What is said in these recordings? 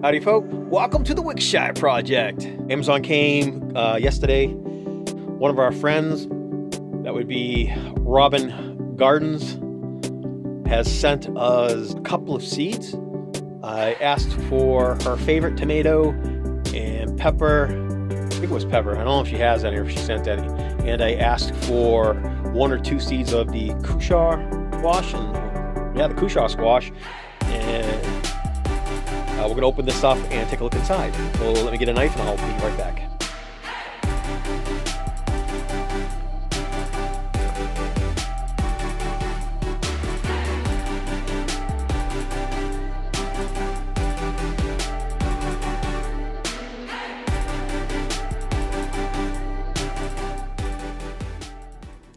Howdy, folk. Welcome to the Wickshire Project. Amazon came yesterday. One of our friends, that would be Robin Gardens, has sent us a couple of seeds. I asked for her favorite tomato and pepper. I think it was pepper. I don't know if she has any or if she sent any. And I asked for 1 or 2 seeds of the Kushar squash. And yeah, the Kushar squash. And we're going to open this up and take a look inside. So let me get a knife and I'll be right back.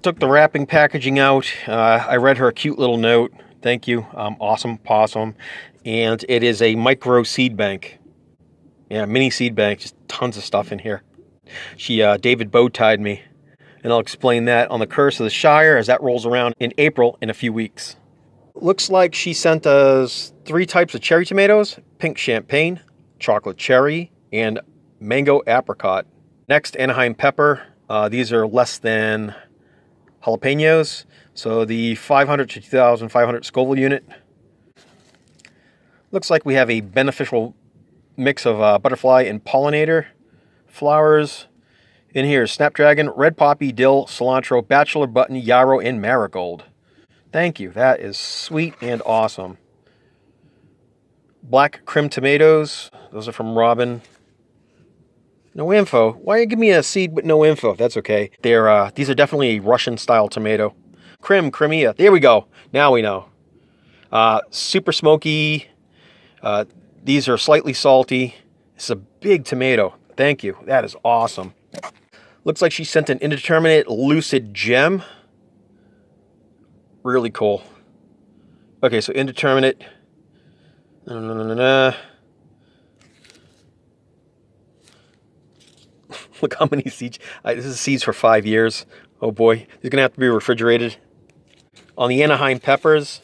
Took the wrapping packaging out. I read her a cute little note. Thank you. Awesome possum. And it is a micro seed bank. Yeah, mini seed bank. Just tons of stuff in here. She David bow tied me. And I'll explain that on the Curse of the Shire as that rolls around in April in a few weeks. Looks like she sent us 3 types of cherry tomatoes. Pink champagne, chocolate cherry, and mango apricot. Next, Anaheim pepper. These are less than jalapenos. So the 500 to 2,500 Scoville unit. Looks like we have a beneficial mix of butterfly and pollinator flowers. In here, snapdragon, red poppy, dill, cilantro, bachelor button, yarrow, and marigold. Thank you. That is sweet and awesome. Black crim tomatoes. Those are from Robin. No info. Why you give me a seed with no info? That's okay. These are definitely a Russian-style tomato. Crimea. There we go. Now we know. Super smoky. These are slightly salty. It's a big tomato. Thank you. That is awesome. Looks like she sent an indeterminate lucid gem. Really cool. Okay, so indeterminate. Look how many seeds. This is seeds for 5 years. Oh boy. These are going to have to be refrigerated. On the Anaheim peppers.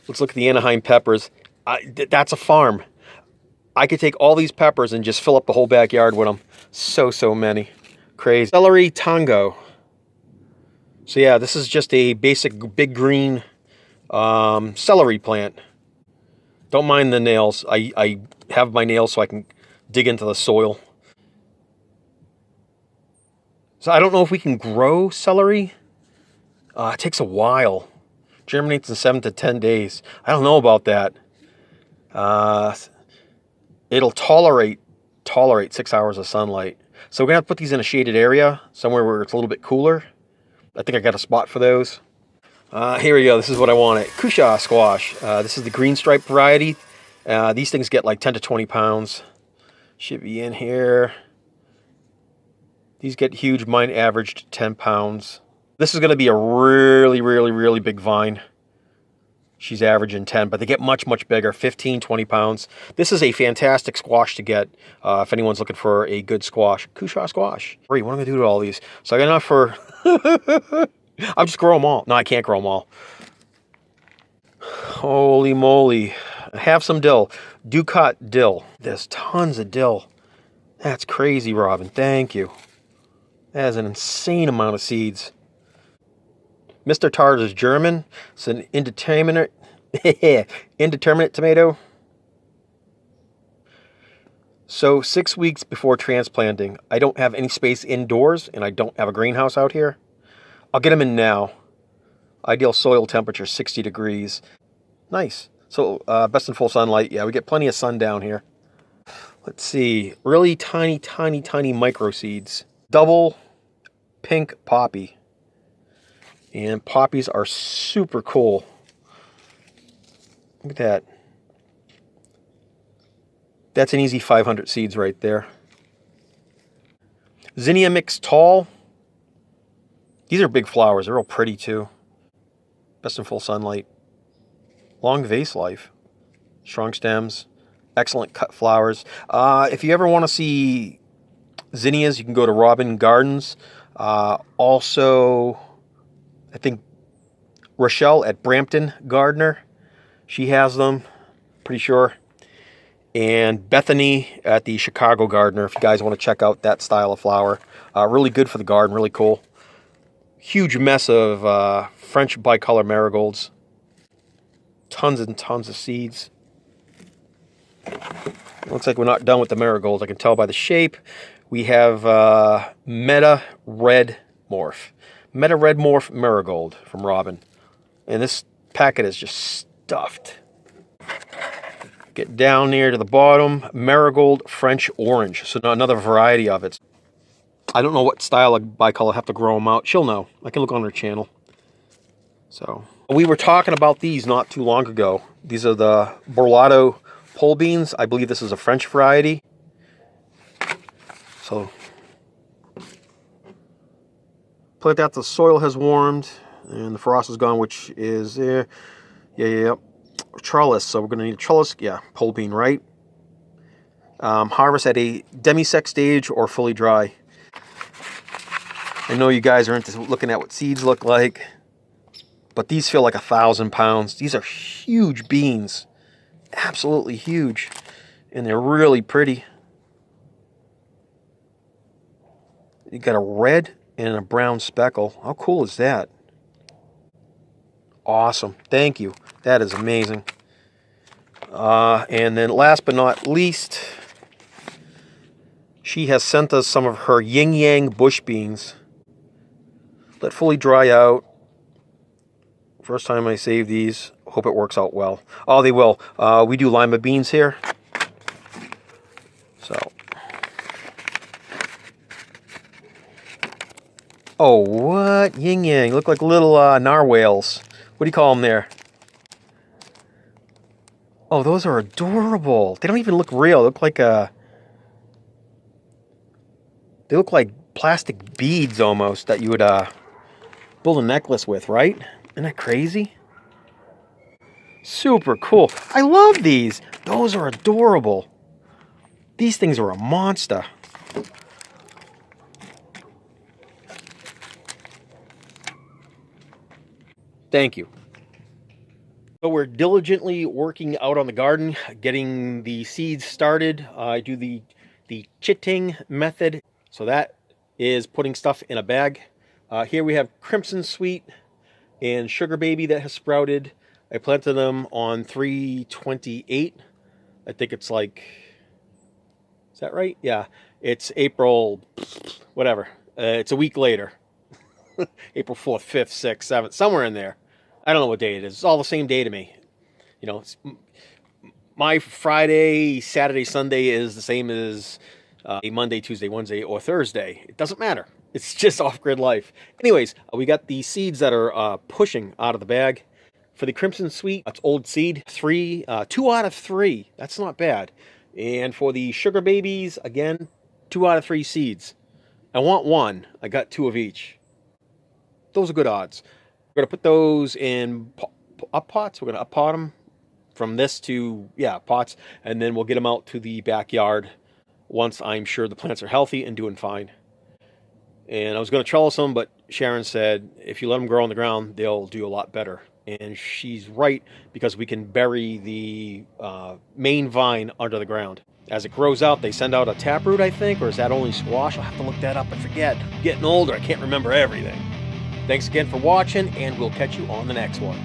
Let's look at the Anaheim peppers. That's a farm. I could take all these peppers and just fill up the whole backyard with them. So many. Crazy. Celery tango. So yeah, this is just a basic big green celery plant. Don't mind the nails. I have my nails so I can dig into the soil. So I don't know if we can grow celery. It takes a while. Germinates in 7 to 10 days. I don't know about that. It'll tolerate 6 hours of sunlight. So we're going to have to put these in a shaded area, somewhere where it's a little bit cooler. I think I got a spot for those. Here we go. This is what I wanted. Kushar squash. This is the green stripe variety. These things get like 10 to 20 pounds. Should be in here. These get huge. Mine averaged 10 pounds. This is going to be a really big vine. She's averaging 10, but they get much bigger, 15, 20 pounds. This is a fantastic squash to get if anyone's looking for a good squash. Kushar squash. Great, what am I going to do to all these? So I got enough for... I'll just grow them all. No, I can't grow them all. Holy moly. I have some dill. Ducat dill. There's tons of dill. That's crazy, Robin. Thank you. That is an insane amount of seeds. Mr. Tart is German. It's an indeterminate tomato. So 6 weeks before transplanting, I don't have any space indoors, and I don't have a greenhouse out here. I'll get them in now. Ideal soil temperature, 60 degrees. Nice. So best in full sunlight. Yeah, we get plenty of sun down here. Let's see. Really tiny micro seeds. Double pink poppy. And poppies are super cool. Look at that. That's an easy 500 seeds right there. Zinnia mix tall. These are big flowers. They're real pretty too. Best in full sunlight. Long vase life. Strong stems. Excellent cut flowers. If you ever want to see zinnias, you can go to Robin Gardens. Also, I think Rochelle at Brampton Gardener. She has them, pretty sure. and Bethany at the Chicago Gardener, if you guys want to check out that style of flower. Really good for the garden, really cool. Huge mess of French bicolor marigolds. Tons and tons of seeds. Looks like we're not done with the marigolds. I can tell by the shape. We have Meta Red Morph. Meta Red Morph Marigold from Robin. And this packet is just stuffed. Get down near to the bottom. Marigold French Orange. So another variety of it. I don't know what style of bicolor. I have to grow them out. She'll know. I can look on her channel. So we were talking about these not too long ago. These are the Borlato pole beans. I believe this is a French variety. So like that, the soil has warmed and the frost is gone, which is trellis. So we're going to need a trellis. Yeah, pole bean, right? Harvest at a demi-sec stage or fully dry. I know you guys are into looking at what seeds look like, but these feel like 1,000 pounds. These are huge beans, absolutely huge, and they're really pretty. You got a red and a brown speckle. How cool is that? Awesome. Thank you. That is amazing. And then last but not least, she has sent us some of her yin yang bush beans. Let fully dry out. First time I save these. Hope it works out well. Oh, they will. We do lima beans here. So. Oh, what? Yin yang. Look like little narwhals. What do you call them there? Oh, those are adorable. They don't even look real. They look like they look like plastic beads almost that you would build a necklace with, right? Isn't that crazy? Super cool. I love these. Those are adorable. These things are a monster. Thank you. So we're diligently working out on the garden, getting the seeds started. I do the chitting method. So that is putting stuff in a bag. Here we have Crimson Sweet and Sugar Baby that has sprouted. I planted them on 3/28. I think it's like, is that right? Yeah, it's April, whatever. It's a week later. April 4th, 5th, 6th, 7th, somewhere in there. I don't know what day it is. It's all the same day to me. You know, my Friday, Saturday, Sunday is the same as a Monday, Tuesday, Wednesday, or Thursday. It doesn't matter. It's just off-grid life. Anyways, we got the seeds that are pushing out of the bag. For the Crimson Sweet, that's old seed. 2 out of 3. That's not bad. And for the Sugar Babies, again, 2 out of 3 seeds. I want 1. I got 2 of each. Those are good odds. We're going to put those in up pots. We're going to up pot them from this to, pots. And then we'll get them out to the backyard once I'm sure the plants are healthy and doing fine. And I was going to trellis them, but Sharon said, if you let them grow on the ground, they'll do a lot better. And she's right, because we can bury the main vine under the ground. As it grows out, they send out a taproot, I think, or is that only squash? I'll have to look that up. I forget. I'm getting older. I can't remember everything. Thanks again for watching, and we'll catch you on the next one.